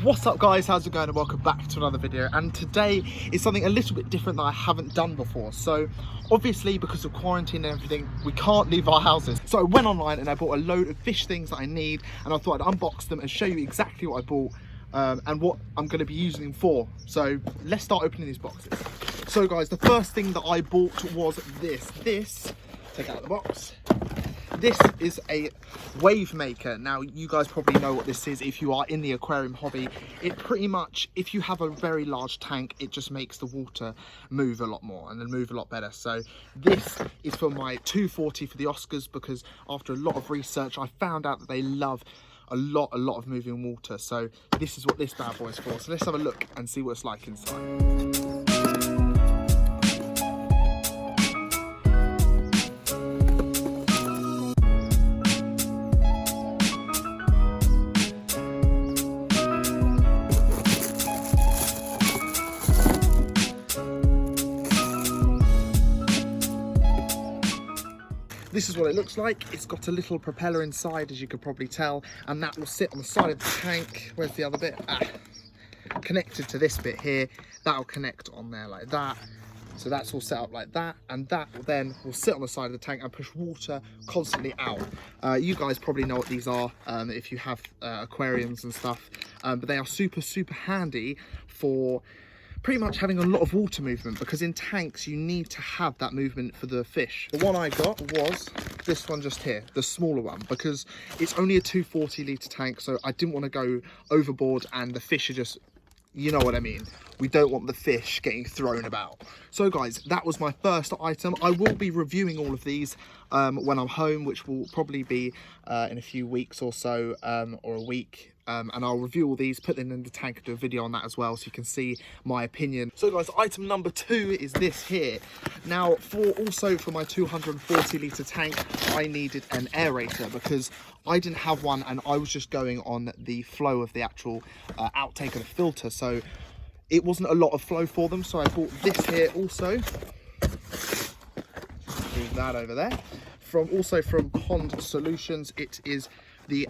What's up guys, how's it going, and welcome back to another video. And today is something a little bit different that I haven't done before. So obviously because of quarantine and everything, we can't leave our houses. So I went online and I bought a load of fish things that I need, and I thought I'd unbox them and show you exactly what I bought and what I'm going to be using them for. So let's start opening these boxes. So guys, the first thing that I bought was this, take out the box. This is a wave maker. Now you guys probably know what this is if you are in the aquarium hobby. It pretty much, if you have a very large tank, it just makes the water move a lot more and then move a lot better. So this is for my 240 for the Oscars, because after a lot of research I found out that they love a lot of moving water. So this is what this bad boy is for. So let's have a look and see what it's like inside. This is what it looks like. It's got a little propeller inside, as you could probably tell, and that will sit on the side of the tank. Where's the other bit? Connected to this bit here. That'll connect on there like that. So that's all set up like that, and that will sit on the side of the tank and push water constantly out. You guys probably know what these are if you have aquariums and stuff, but they are super handy for pretty much having a lot of water movement, because in tanks you need to have that movement for the fish. The one I got was this one just here, the smaller one, because it's only a 240 litre tank, so I didn't want to go overboard and the fish are just, you know what I mean. We don't want the fish getting thrown about. So guys, that was my first item. I will be reviewing all of these when I'm home, which will probably be in a few weeks or so, or a week. And I'll review all these, put them in the tank and do a video on that as well, so you can see my opinion. So guys, item number 2 is this here. Now for my 240 litre tank, I needed an aerator, because I didn't have one and I was just going on the flow of the actual outtake of the filter, so it wasn't a lot of flow for them. So I bought this here also. Move that over there. From Pond Solutions. It is the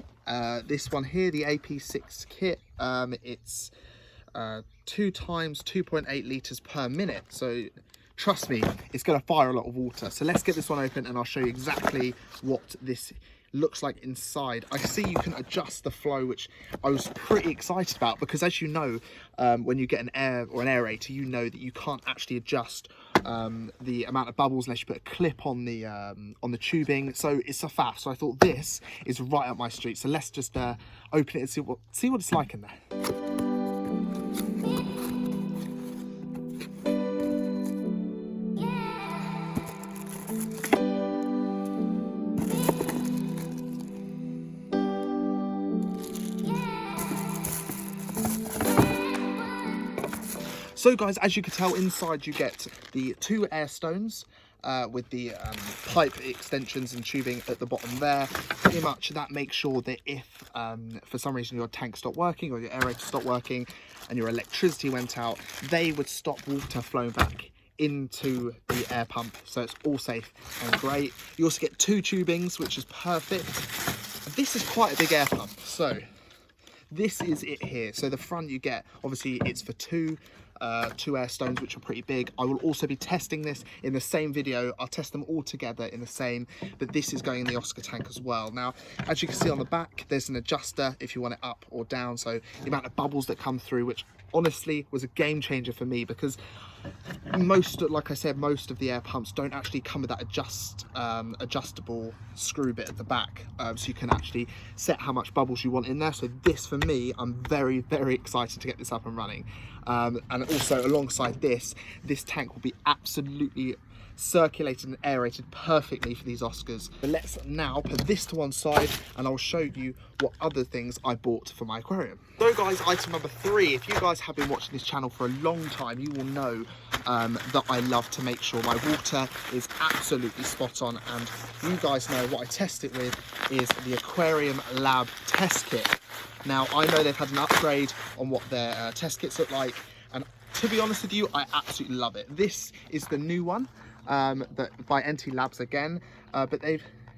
this one here, the AP6 kit. It's 2 times 2.8 litres per minute, so trust me, it's going to fire a lot of water. So let's get this one open and I'll show you exactly what this looks like inside. I see you can adjust the flow, which I was pretty excited about, because as you know, when you get an air or an aerator, you know that you can't actually adjust the amount of bubbles unless you put a clip on the tubing. So it's a faff. So I thought this is right up my street. So let's just open it and see what it's like in there. So guys, as you can tell, inside you get the 2 air stones with the pipe extensions and tubing at the bottom there. Pretty much that makes sure that if for some reason your tank stopped working or your aerator stopped working and your electricity went out, they would stop water flowing back into the air pump. So it's all safe and great. You also get 2 tubings, which is perfect. This is quite a big air pump. So this is it here. So the front you get, obviously it's for 2 air stones, which are pretty big. I will also be testing this in the same video. I'll test them all together in the same, but this is going in the Oscar tank as well. Now, as you can see on the back, there's an adjuster if you want it up or down. So the amount of bubbles that come through, which honestly was a game changer for me, because like I said, most of the air pumps don't actually come with that adjustable screw bit at the back, so you can actually set how much bubbles you want in there. So this, for me, I'm very excited to get this up and running. And also alongside this tank will be absolutely circulated and aerated perfectly for these Oscars. But let's now put this to one side and I'll show you what other things I bought for my aquarium. So guys, item number 3. If you guys have been watching this channel for a long time, you will know that I love to make sure my water is absolutely spot on, and you guys know what I test it with is the Aquarium Lab test kit. Now, I know they've had an upgrade on what their test kits look like, and to be honest with you, I absolutely love it. This is the new one by NT Labs again, but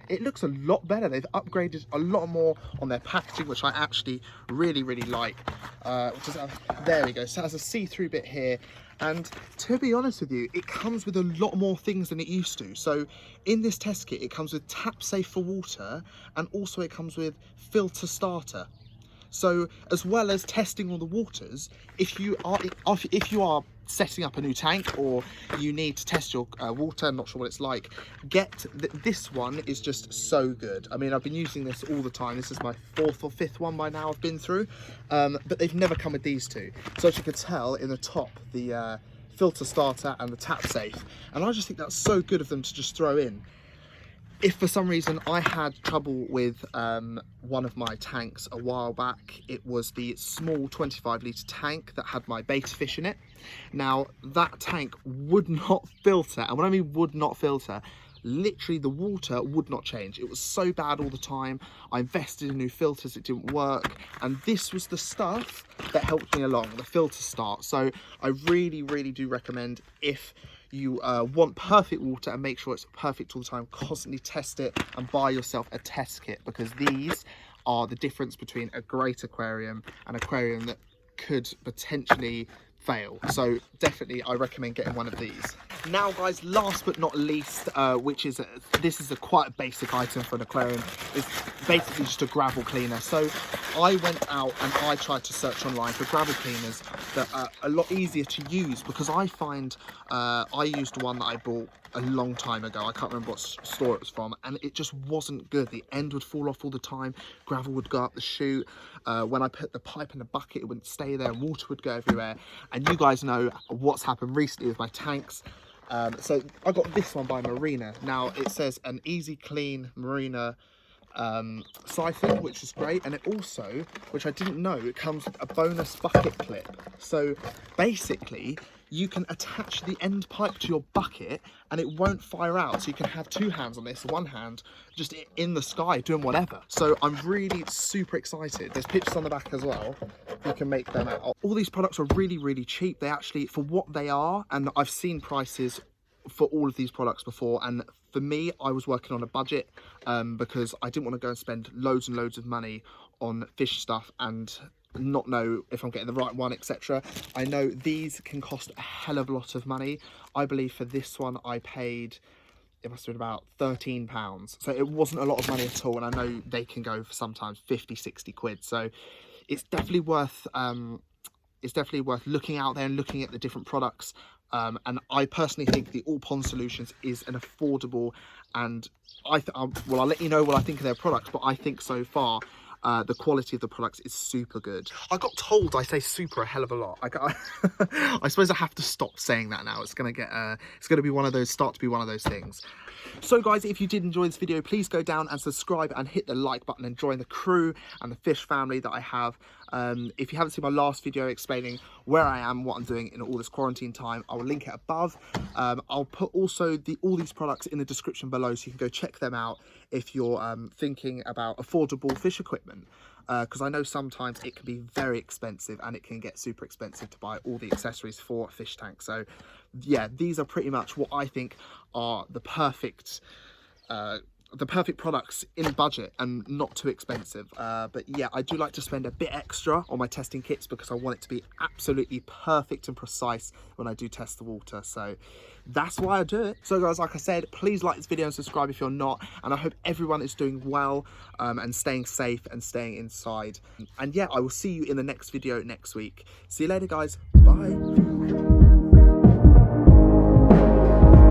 it looks a lot better. They've upgraded a lot more on their packaging, which I actually really like. There we go. So it has a see-through bit here. And to be honest with you, it comes with a lot more things than it used to. So in this test kit, it comes with tap safe for water, and also it comes with filter starter. So as well as testing all the waters, if you are setting up a new tank, or you need to test your water, I'm not sure what it's like, this one is just so good. I mean, I've been using this all the time. This is my 4th or 5th one by now I've been through, but they've never come with these two. So as you can tell in the top, the filter starter and the tap safe, and I just think that's so good of them to just throw in. If for some reason I had trouble with one of my tanks a while back, it was the small 25 litre tank that had my beta fish in it. Now that tank would not filter, and when I mean would not filter, literally the water would not change. It was so bad all the time. I invested in new filters, it didn't work, and this was the stuff that helped me along, the filter start. So I really do recommend, if you want perfect water and make sure it's perfect all the time, constantly test it and buy yourself a test kit, because these are the difference between a great aquarium and an aquarium that could potentially fail. So definitely I recommend getting one of these. Now guys, last but not least, this is a quite basic item for an aquarium, is basically just a gravel cleaner. So I went out and I tried to search online for gravel cleaners that are a lot easier to use, because I find I used one that I bought a long time ago. I can't remember what store it was from, and it just wasn't good. The end would fall off all the time, gravel would go up the chute. When I put the pipe in the bucket, it wouldn't stay there, and water would go everywhere. And you guys know what's happened recently with my tanks. So I got this one by Marina. Now it says an easy clean Marina siphon, which is great, and it also, which I didn't know, it comes with a bonus bucket clip. So basically you can attach the end pipe to your bucket and it won't fire out, so you can have two hands on this, one hand just in the sky doing whatever. So I'm really super excited. There's pictures on the back as well, you can make them out. All these products are really cheap. They actually, for what they are, and I've seen prices for all of these products before, and for me, I was working on a budget because I didn't want to go and spend loads and loads of money on fish stuff and not know if I'm getting the right one, etc. I know these can cost a hell of a lot of money. I believe for this one I paid, it must have been about £13, so it wasn't a lot of money at all, and I know they can go for sometimes 50-60 quid, so it's definitely worth looking out there and looking at the different products. And I personally think the All Pond Solutions is an affordable, and well, I'll let you know what I think of their products, but I think so far the quality of the products is super good. I got told I say super a hell of a lot. I suppose I have to stop saying that now. It's gonna be one of those, start to be one of those things. So guys, if you did enjoy this video, please go down and subscribe and hit the like button and join the crew and the fish family that I have. If you haven't seen my last video explaining where I am, what I'm doing in all this quarantine time, I will link it above. I'll put also all these products in the description below, so you can go check them out if you're thinking about affordable fish equipment. Because I know sometimes it can be very expensive, and it can get super expensive to buy all the accessories for a fish tank. So yeah, these are pretty much what I think are the perfect products in budget and not too expensive. But yeah, I do like to spend a bit extra on my testing kits because I want it to be absolutely perfect and precise when I do test the water. So that's why I do it. So guys, like I said, please like this video and subscribe if you're not, and I hope everyone is doing well and staying safe and staying inside. And yeah, I will see you in the next video next week. See you later guys, bye.